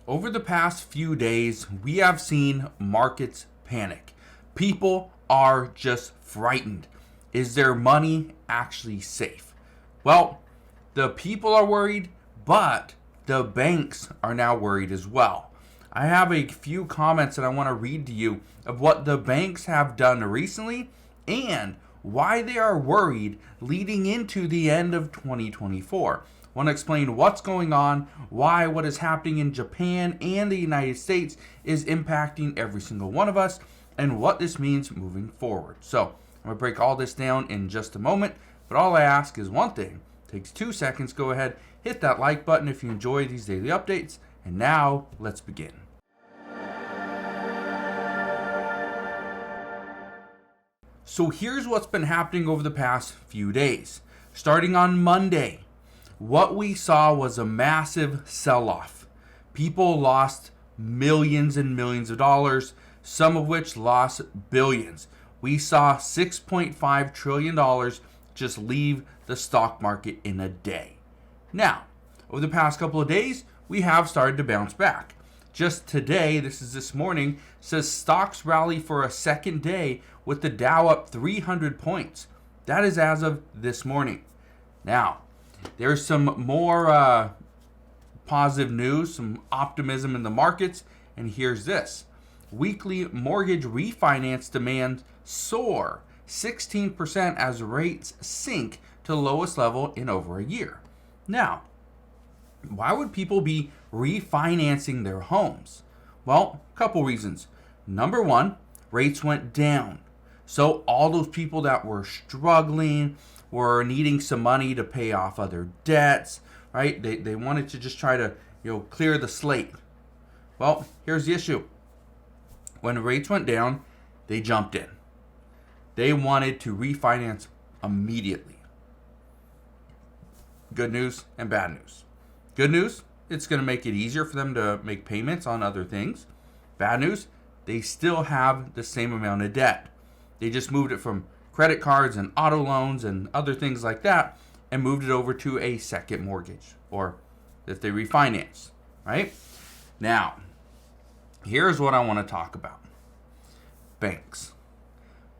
Over the past few days, we have seen markets panic. People are just frightened. Is their money actually safe? Well, the people are worried, but the banks are now worried as well. I have a few comments that I want to read to you of what the banks have done recently and why they are worried leading into the end of 2024. I want to explain what's going on, why what is happening in Japan and the United States is impacting every single one of us, and what this means moving forward. So I'm going to break all this down in just a moment, but all I ask is one thing. It takes 2 seconds. Go ahead, hit that like button if you enjoy these daily updates, and now let's begin. So here's what's been happening over the past few days. Starting on Monday, what we saw was a massive sell-off. People lost millions and millions of dollars, some of which lost billions. We saw $6.5 trillion just leave the stock market in a day. Now, over the past couple of days, we have started to bounce back. Just today, this morning, says stocks rally for a second day with the Dow up 300 points. That is as of this morning. Now, there's some more positive news, some optimism in the markets, and here's this. Weekly mortgage refinance demand soar 16% as rates sink to lowest level in over a year. Now, why would people be refinancing their homes? Well, a couple reasons. Number one, rates went down. So all those people that were struggling, were needing some money to pay off other debts, right? They wanted to just try to, clear the slate. Well, here's the issue. When rates went down, they jumped in. They wanted to refinance immediately. Good news and bad news. Good news, it's going to make it easier for them to make payments on other things. Bad news, they still have the same amount of debt. They just moved it from credit cards and auto loans and other things like that and moved it over to a second mortgage, or if they refinance, right? Now, here's what I want to talk about. Banks.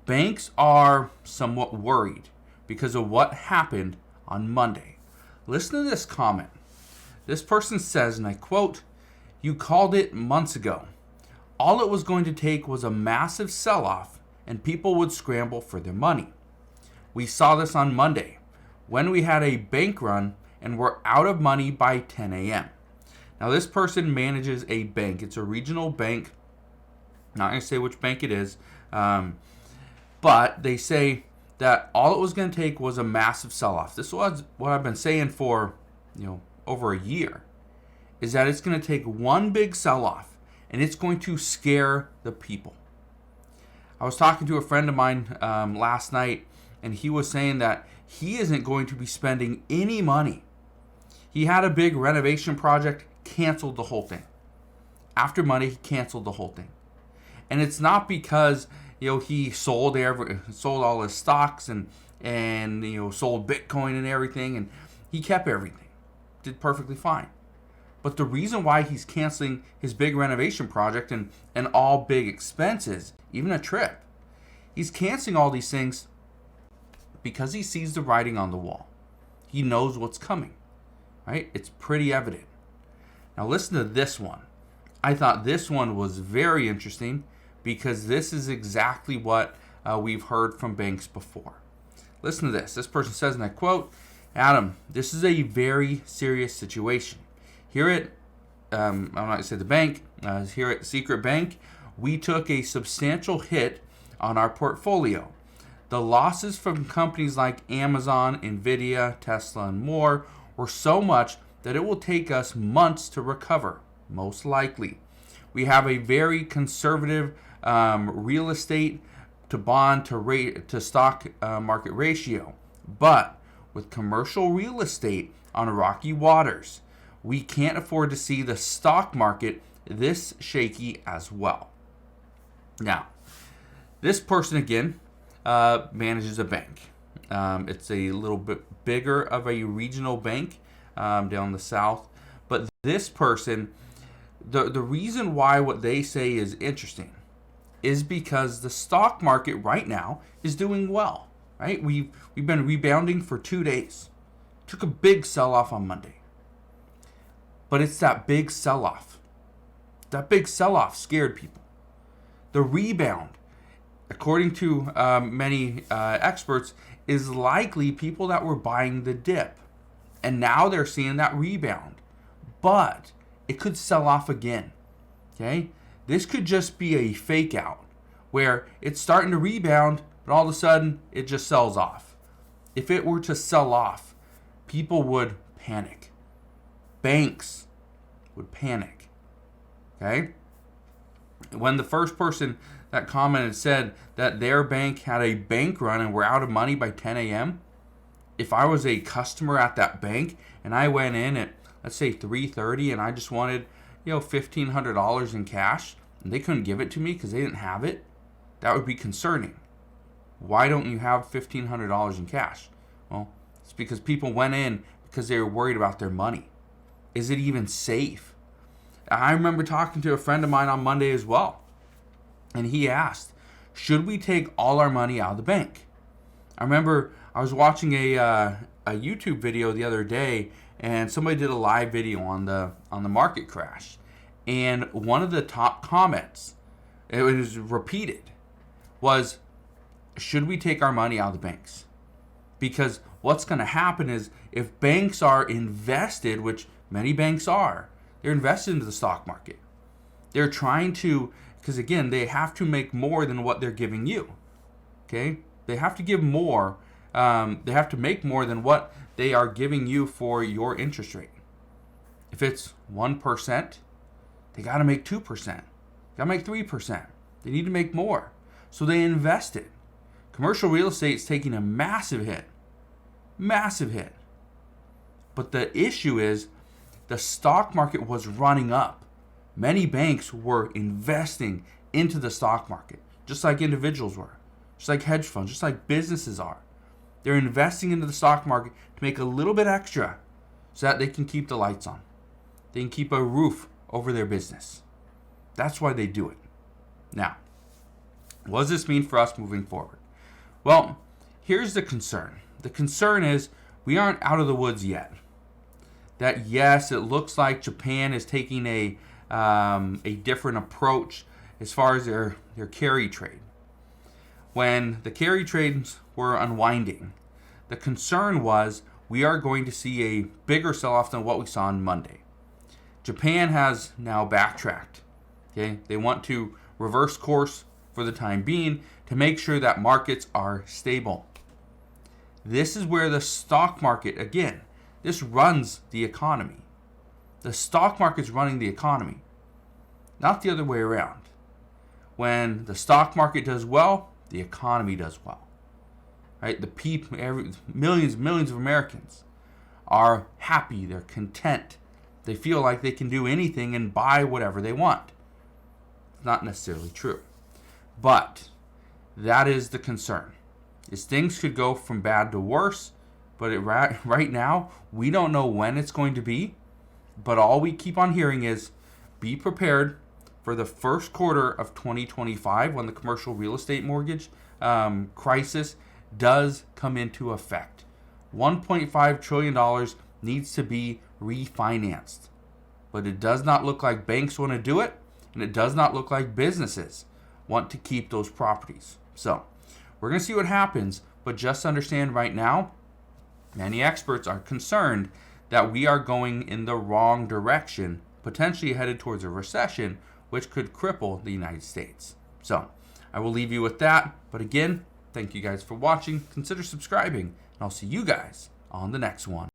Banks are somewhat worried because of what happened on Monday. Listen to this comment. This person says, and I quote, "You called it months ago. All it was going to take was a massive sell-off and people would scramble for their money. We saw this on Monday when we had a bank run and were out of money by 10 a.m. Now, this person manages a bank. It's a regional bank. I'm not going to say which bank it is, but they say that all it was going to take was a massive sell-off. This was what I've been saying for, over a year, is that it's going to take one big sell-off and it's going to scare the people. I was talking to a friend of mine last night, and he was saying that he isn't going to be spending any money. He had a big renovation project, canceled the whole thing. After Monday, he canceled the whole thing. And it's not because he sold all his stocks and sold Bitcoin and everything, and he kept everything. Did perfectly fine. But the reason why he's canceling his big renovation project and all big expenses, even a trip, he's canceling all these things because he sees the writing on the wall. He knows what's coming, right? It's pretty evident. Now listen to this one. I thought this one was very interesting because this is exactly what we've heard from banks before. Listen to this. This person says, and I quote, "Adam, this is a very serious situation. Here at, I'm not going to say the bank, here at Secret Bank, we took a substantial hit on our portfolio. The losses from companies like Amazon, Nvidia, Tesla, and more were so much that it will take us months to recover, most likely. We have a very conservative real estate to bond to stock market ratio, but with commercial real estate on rocky waters, we can't afford to see the stock market this shaky as well." Now, this person again manages a bank. It's a little bit bigger of a regional bank down the south, but this person The reason why what they say is interesting is because the stock market right now is doing well, right? We've been rebounding for 2 days. Took a big sell-off on Monday. But it's that big sell-off. That big sell-off scared people. The rebound, according to many experts, is likely people that were buying the dip. And now they're seeing that rebound. But it could sell off again. Okay? This could just be a fake out where it's starting to rebound, but all of a sudden it just sells off. If it were to sell off, people would panic. Banks would panic. Okay? When the first person that commented said that their bank had a bank run and were out of money by 10 a.m., if I was a customer at that bank and I went in at, let's say, 3:30 and I just wanted, $1,500 in cash and they couldn't give it to me because they didn't have it, that would be concerning. Why don't you have $1,500 in cash? Well, it's because people went in because they were worried about their money. Is it even safe? I remember talking to a friend of mine on Monday as well, and he asked, should we take all our money out of the bank? I remember I was watching a YouTube video the other day, and somebody did a live video on the market crash, and one of the top comments, it was repeated, was, should we take our money out of the banks? Because what's going to happen is if banks are invested, which many banks are, they're invested into the stock market. They're trying to, because again, they have to make more than what they're giving you. Okay? They have to give more. They have to make more than what they are giving you for your interest rate. If it's 1%, they got to make 2%. Got to make 3%. They need to make more. So they invest it. Commercial real estate is taking a massive hit. Massive hit. But the issue is the stock market was running up. Many banks were investing into the stock market, just like individuals were, just like hedge funds, just like businesses are. They're investing into the stock market to make a little bit extra so that they can keep the lights on. They can keep a roof over their business. That's why they do it. Now, what does this mean for us moving forward? Well, here's the concern. The concern is we aren't out of the woods yet. That yes, it looks like Japan is taking a different approach as far as their carry trade. When the carry trades were unwinding, the concern was we are going to see a bigger sell-off than what we saw on Monday. Japan has now backtracked. Okay, they want to reverse course for the time being to make sure that markets are stable. This is where the stock market, again, this runs the economy. The stock market's running the economy, not the other way around. When the stock market does well, the economy does well. Right? The people, millions of Americans are happy, they're content. They feel like they can do anything and buy whatever they want. It's not necessarily true. But that is the concern. Is things could go from bad to worse, but right now, we don't know when it's going to be. But all we keep on hearing is be prepared for the first quarter of 2025 when the commercial real estate mortgage crisis does come into effect. $1.5 trillion needs to be refinanced. But it does not look like banks want to do it, and it does not look like businesses want to keep those properties. So we're going to see what happens, but just understand right now, many experts are concerned that we are going in the wrong direction, potentially headed towards a recession, which could cripple the United States. So I will leave you with that. But again, thank you guys for watching. Consider subscribing, and I'll see you guys on the next one.